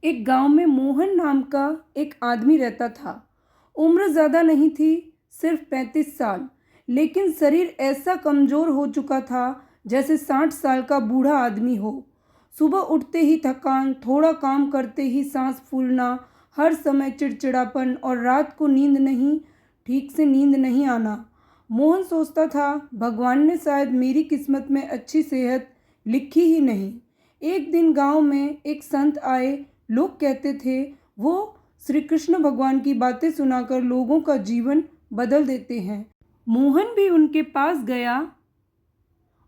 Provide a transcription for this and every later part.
एक गांव में मोहन नाम का एक आदमी रहता था। उम्र ज़्यादा नहीं थी, सिर्फ 35 साल। लेकिन शरीर ऐसा कमज़ोर हो चुका था जैसे 60 साल का बूढ़ा आदमी हो। सुबह उठते ही थकान, थोड़ा काम करते ही सांस फूलना, हर समय चिड़चिड़ापन और रात को ठीक से नींद नहीं आना। मोहन सोचता था, भगवान ने शायद मेरी किस्मत में अच्छी सेहत लिखी ही नहीं। एक दिन गांव में एक संत आए। लोग कहते थे वो श्री कृष्ण भगवान की बातें सुनाकर लोगों का जीवन बदल देते हैं। मोहन भी उनके पास गया।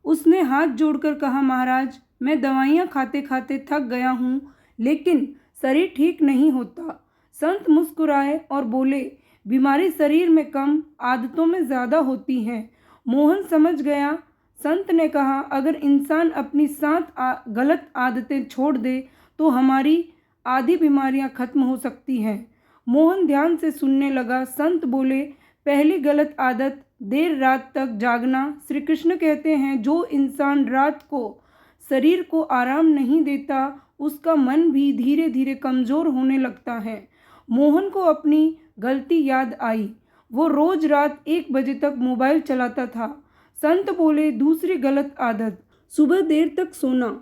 उसने हाथ जोड़कर कहा, महाराज, मैं दवाइयाँ खाते खाते थक गया हूँ, लेकिन शरीर ठीक नहीं होता। संत मुस्कुराए और बोले, बीमारी शरीर में कम, आदतों में ज़्यादा होती है। मोहन समझ गया। संत ने कहा, अगर इंसान अपनी 7 गलत आदतें छोड़ दे तो हमारी आधी बीमारियां खत्म हो सकती हैं। मोहन ध्यान से सुनने लगा। संत बोले, पहली गलत आदत, देर रात तक जागना। श्री कृष्ण कहते हैं, जो इंसान रात को शरीर को आराम नहीं देता, उसका मन भी धीरे धीरे कमज़ोर होने लगता है। मोहन को अपनी गलती याद आई। वो रोज रात 1 बजे तक मोबाइल चलाता था। संत बोले, दूसरी गलत आदत, सुबह देर तक सोना।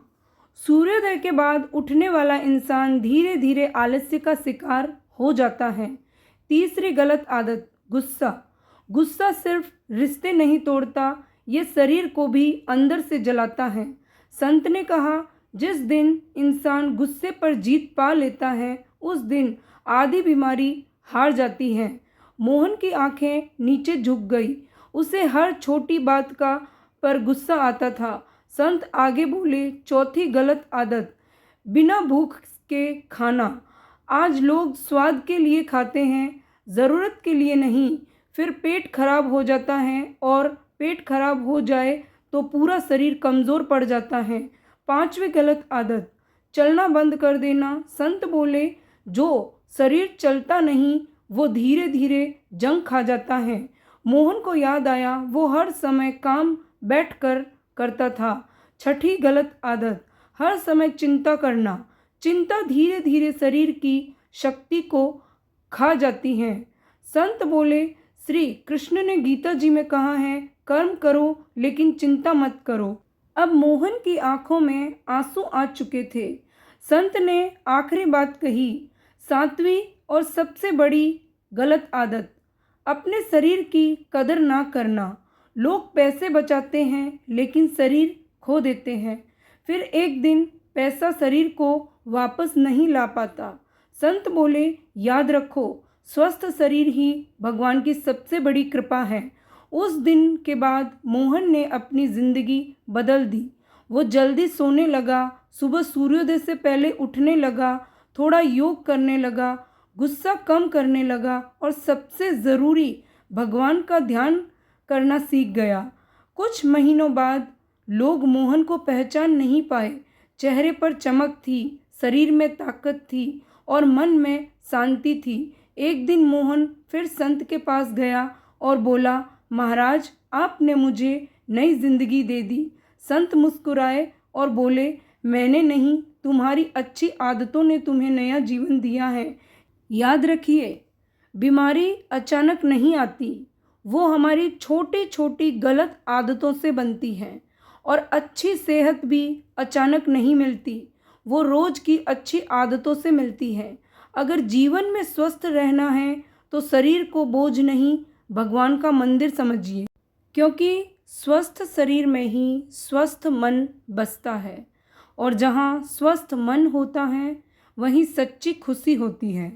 सूर्योदय के बाद उठने वाला इंसान धीरे धीरे आलस्य का शिकार हो जाता है। तीसरी गलत आदत, गुस्सा। गुस्सा सिर्फ रिश्ते नहीं तोड़ता, ये शरीर को भी अंदर से जलाता है। संत ने कहा, जिस दिन इंसान गुस्से पर जीत पा लेता है, उस दिन आधी बीमारी हार जाती है। मोहन की आंखें नीचे झुक गई। उसे हर छोटी बात का पर गुस्सा आता था। संत आगे बोले, चौथी गलत आदत, बिना भूख के खाना। आज लोग स्वाद के लिए खाते हैं, ज़रूरत के लिए नहीं। फिर पेट खराब हो जाता है, और पेट खराब हो जाए तो पूरा शरीर कमज़ोर पड़ जाता है। पांचवी गलत आदत, चलना बंद कर देना। संत बोले, जो शरीर चलता नहीं वो धीरे धीरे जंग खा जाता है। मोहन को याद आया, वो हर समय काम बैठकर करता था। छठी गलत आदत, हर समय चिंता करना। चिंता धीरे धीरे शरीर की शक्ति को खा जाती है। संत बोले, श्री कृष्ण ने गीता जी में कहा है, कर्म करो लेकिन चिंता मत करो। अब मोहन की आंखों में आंसू आ चुके थे। संत ने आखिरी बात कही, सातवीं और सबसे बड़ी गलत आदत, अपने शरीर की कदर ना करना। लोग पैसे बचाते हैं लेकिन शरीर खो देते हैं। फिर एक दिन पैसा शरीर को वापस नहीं ला पाता। संत बोले, याद रखो, स्वस्थ शरीर ही भगवान की सबसे बड़ी कृपा है। उस दिन के बाद मोहन ने अपनी ज़िंदगी बदल दी। वो जल्दी सोने लगा, सुबह सूर्योदय से पहले उठने लगा, थोड़ा योग करने लगा, गुस्सा कम करने लगा, और सबसे ज़रूरी, भगवान का ध्यान करना सीख गया। कुछ महीनों बाद लोग मोहन को पहचान नहीं पाए। चेहरे पर चमक थी, शरीर में ताकत थी और मन में शांति थी। एक दिन मोहन फिर संत के पास गया और बोला, महाराज, आपने मुझे नई जिंदगी दे दी। संत मुस्कुराए और बोले, मैंने नहीं, तुम्हारी अच्छी आदतों ने तुम्हें नया जीवन दिया है। याद रखिए, बीमारी अचानक नहीं आती, वो हमारी छोटी छोटी गलत आदतों से बनती है। और अच्छी सेहत भी अचानक नहीं मिलती, वो रोज़ की अच्छी आदतों से मिलती है। अगर जीवन में स्वस्थ रहना है तो शरीर को बोझ नहीं, भगवान का मंदिर समझिए, क्योंकि स्वस्थ शरीर में ही स्वस्थ मन बसता है, और जहाँ स्वस्थ मन होता है वहीं सच्ची खुशी होती है।